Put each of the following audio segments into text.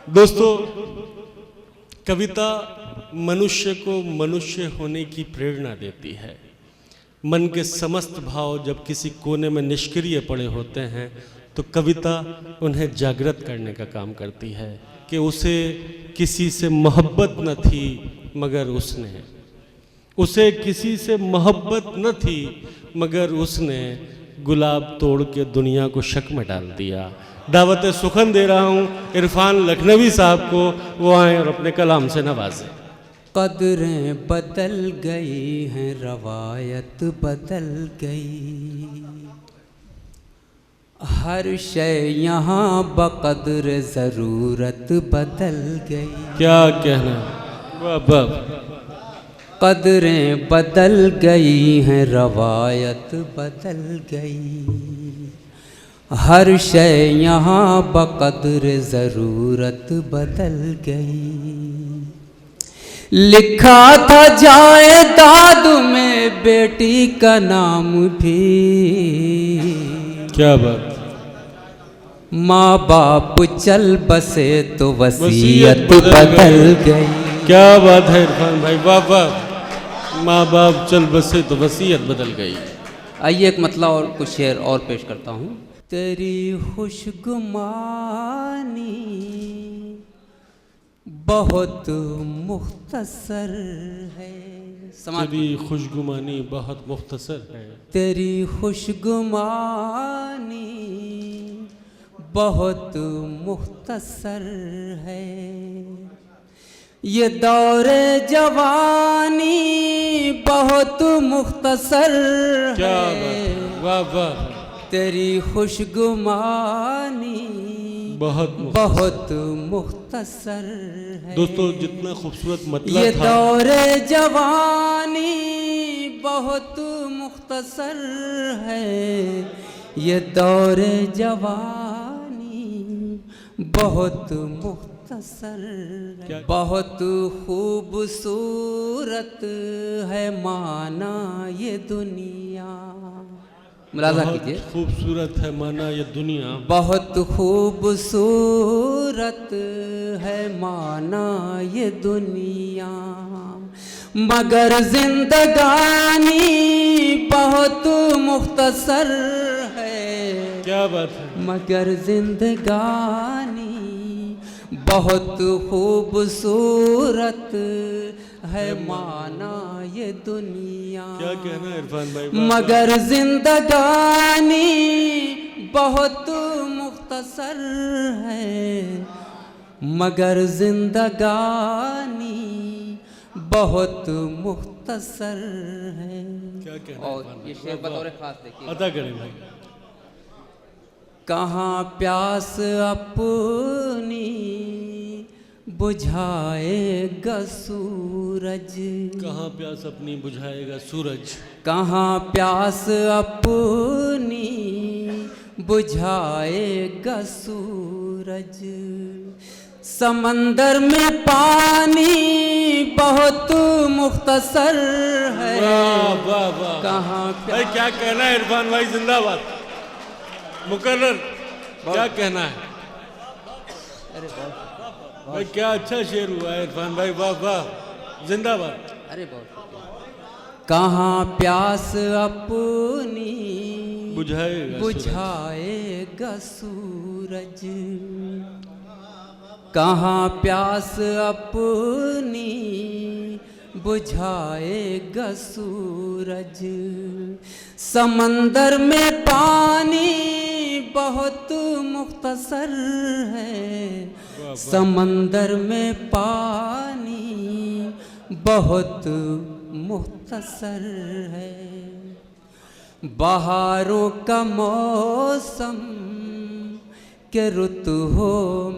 दोस्तों, कविता मनुष्य को मनुष्य होने की प्रेरणा देती है। मन के समस्त भाव जब किसी कोने में निष्क्रिय पड़े होते हैं तो कविता उन्हें जागृत करने का काम करती है कि उसे किसी से मोहब्बत न थी मगर उसे किसी से मोहब्बत न थी मगर उसने गुलाब तोड़ के दुनिया को शक में डाल दिया। दावत सुखन दे रहा हूँ इरफान लखनवी साहब को, वो आए और अपने कलाम से नवाजें। कदरें बदल गई हैं, रवायत बदल गई, हर शय यहाँ बकदर ज़रूरत बदल गई। क्या कहना, वाह वाह। कदरें बदल गई हैं, रवायत बदल गई, हर शय यहाँ बकदर ज़रूरत बदल गई। लिखा था जायदाद में बेटी का नाम भी, क्या बात। माँ बाप चल बसे तो वसीयत बदल गई। क्या बात है इरफान भाई, वाह वाह। माँ बाप चल बसे तो वसीयत बदल गई। आइए एक मतलब और कुछ शेर और पेश करता हूँ। तेरी खुशगुमानी बहुत मुख्तसर है। तेरी खुशगुमानी बहुत मुख्तसर है। तेरी खुशगुमानी बहुत मुख्तसर है, ये दौरे जवानी बहुत मुख्तसर है। वाह वाह। तेरी खुशगुमानी बहुत मुख्तसर है। दोस्तों, जितना खूबसूरत मतलब ये था, दौरे जवानी बहुत मुख्तसर है, ये दौरे जवानी बहुत मुख्तसर है। बहुत खूबसूरत है माना ये दुनिया, मुलाज़ा कीजिए। खूबसूरत है माना ये दुनिया, बहुत खूबसूरत है माना ये दुनिया, मगर जिंदगानी बहुत मुख्तसर है। क्या बात है। मगर जिंदगानी बहुत खूबसूरत है माना ये दुनिया। क्या कहना इरफान भाई, मगर जिंदगानी बहुत मुख्तसर है, मगर जिंदगानी बहुत मुख्तसर है। क्या कहना। और ये शेर बतौर खास देखिए, अदा करें भाई। कहाँ प्यास अपनी बुझाएगा सूरज, कहाँ प्यास अपनी बुझाएगा सूरज, कहाँ प्यास अपनी बुझाएगा सूरज, समंदर में पानी बहुत मुख्तसर है। वाह वाह वाह। कहाँ भाई क्या कहना है इरफान भाई, जिंदाबाद। मुकर्रर, क्या कहना है। अरे भाई क्या अच्छा शेर हुआ है इरफान भाई, वाह वाह, जिंदाबाद। अरे बहुत। कहाँ प्यास अपनी बुझाएगा सूरज, कहाँ प्यास अपनी बुझाएगा सूरज, समंदर में पानी बहुत मुख्तसर है, समंदर में पानी बहुत मुख्तसर है। बहारों का मौसम के रुत हो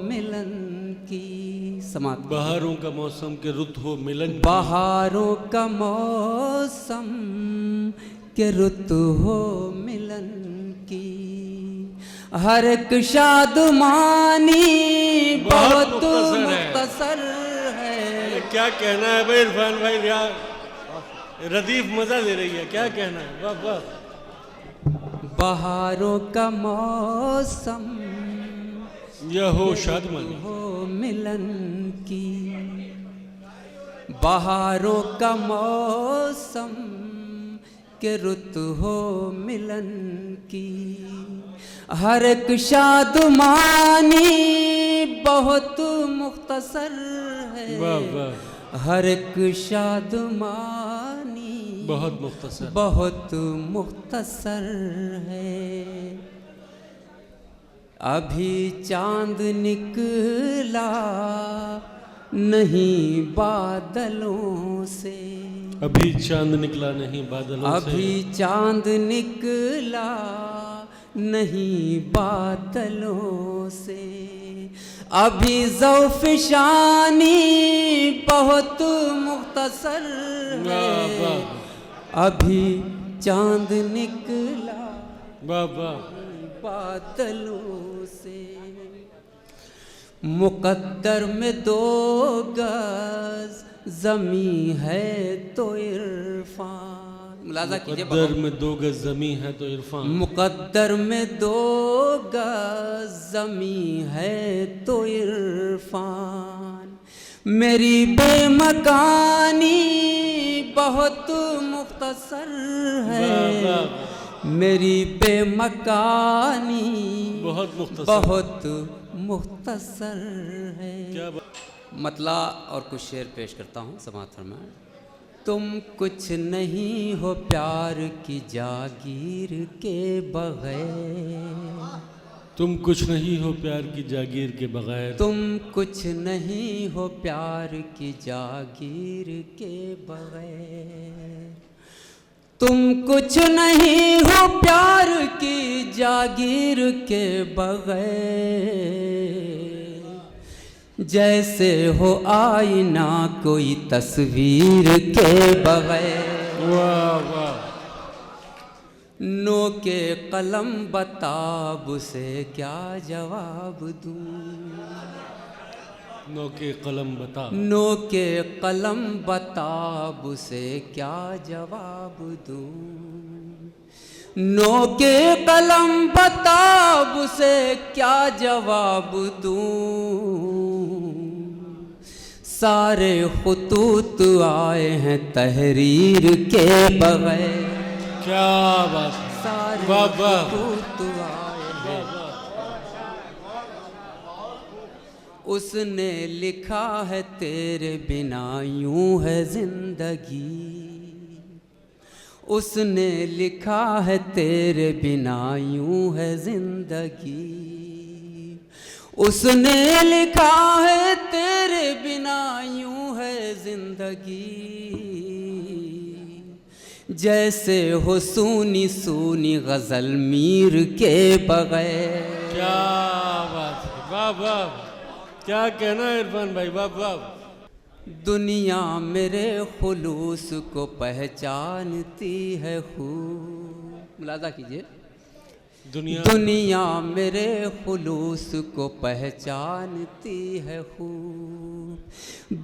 मिलन की, समाप्त। बहारों का मौसम के रुत हो मिलन की, बहारों का मौसम के रुत हो मिलन की, हर एक शादमानी बहुत मुख्तसर है। क्या कहना है भाई इरफान भाई, यार रदीफ मजा ले रही है। क्या कहना है, वाह वाह। बहारों का मौसम यह हो शादमानी हो मिलन की, बहारों का मौसम के रुत हो मिलन की। हर एक शादमानी बहुत मुख्तसर है, वाह वाह, हर एक शादमानी बहुत मुख्तसर, बहुत मुख्तसर है। अभी चांद निकला नहीं बादलों से, अभी चांद निकला नहीं बादलों से, अभी चांद निकला नहीं बादलों से। अभी ज़ौफ़िशानी बहुत मुख्तसर वाह है, वाह, अभी चांद निकला वाह वाह, बादलों से। मुकद्दर में 2 गज ज़मी है तो इरफान, मुलाज़ा कीजिए, मुकद्दर में 2 गज ज़मी है तो इरफान, मुकद्दर में 2 गज ज़मी है तो इरफान। मेरी बेमकानी बहुत मुख्तसर है, वाह वाह, मेरी बेमकानी बहुत मुख्तसर, बहुत मुख्तसर है। क्या बात। मतला और कुछ शेर पेश करता हूँ, समाअत फरमाएं। तुम कुछ नहीं हो प्यार की जागीर के बगैर, तुम कुछ नहीं हो प्यार की जागीर के बगैर, तुम कुछ नहीं हो प्यार की जागीर के बगैर, तुम कुछ नहीं हो प्यार की जागीर के बगैर। जैसे हो आईना कोई तस्वीर के बगैर, वाह वाह, नो के कलम बताब उसे क्या जवाब दूं, नो के कलम बता, नो के कलम बताब उसे क्या जवाब दूं, नो के कलम बताब उसे क्या जवाब दूं। सारे खुतूत आए हैं तहरीर के बगैर, क्या बात, सारे वाह वाह, खुतूत आए हैं। उसने लिखा है तेरे बिना यूं है जिंदगी, उसने लिखा है तेरे बिना यूं है जिंदगी, उसने लिखा है तेरे बिना यूं है जिंदगी। जैसे हो सूनी सूनी गज़ल मीर के बगैर, क्या बात है, वाह वाह, क्या कहना है इरफान भाई, वाह वाह। दुनिया मेरे खुलूस को पहचानती है खूब, मुलाज़ा कीजिए, दुनिया, दुनिया मेरे खुलूस को पहचानती है खूब,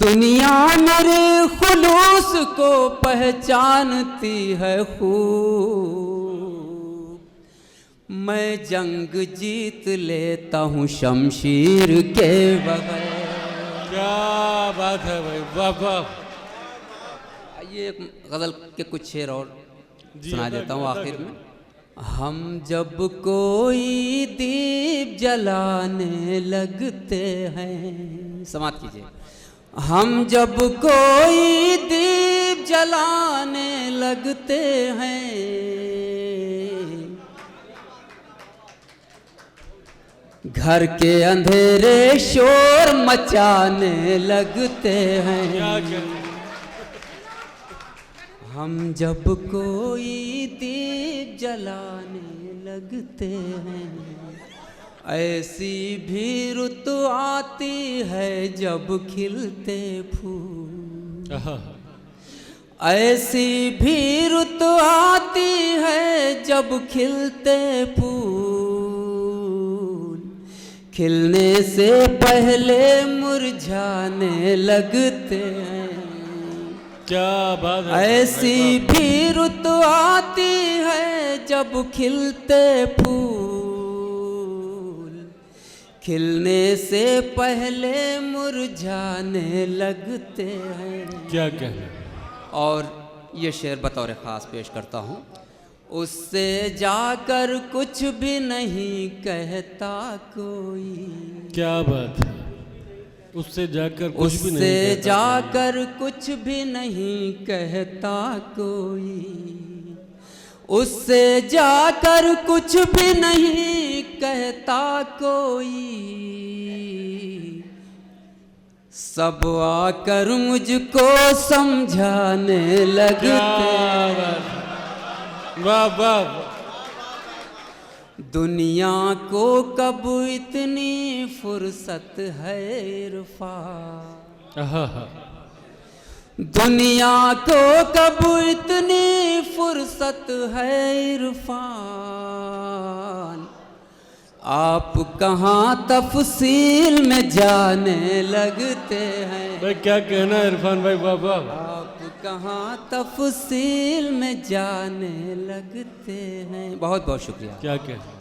दुनिया मेरे खुलूस को पहचानती है खूब। मैं जंग जीत लेता हूँ शमशीर के बगैर। क्या बात है भाई, वाह वाह। आइए एक गज़ल के कुछ शेर और जी, सुना अदा देता हूँ अदा आखिर में। हम जब कोई दीप जलाने लगते हैं, समाप्त कीजिए। हम जब कोई दीप जलाने लगते हैं, घर के अंधेरे शोर मचाने लगते हैं। क्या कहना, हम जब कोई दीप जलाने लगते हैं, ऐसी भी रुत आती है जब खिलते फूल, आहा, ऐसी भी रुत आती है जब खिलते फूल, खिलने से पहले मुरझाने लगते हैं। क्या बात है, ऐसी भी रुत आती है जब खिलते फूल, खिलने से पहले मुरझाने लगते हैं। क्या कहना। और ये शेर बतौर ख़ास पेश करता हूँ। उससे जाकर कुछ भी नहीं कहता कोई। क्या बात है। उससे जाकर कुछ भी नहीं उससे कहता जाकर कुछ भी नहीं कहता कोई। उससे जाकर कुछ भी नहीं कहता कोई। सब आकर मुझको समझाने लगते। क्या बात है। वाह वाह वाह। दुनिया को कब इतनी फुर्सत है इरफान। आहा। दुनिया को कब इतनी फुर्सत है इरफान। आप कहाँ तफसील में जाने लगते हैं। भाई क्या कहना है इरफान भाई। वाह वाह। आप कहाँ तफसील में जाने लगते हैं। बहुत बहुत शुक्रिया। क्या कहना।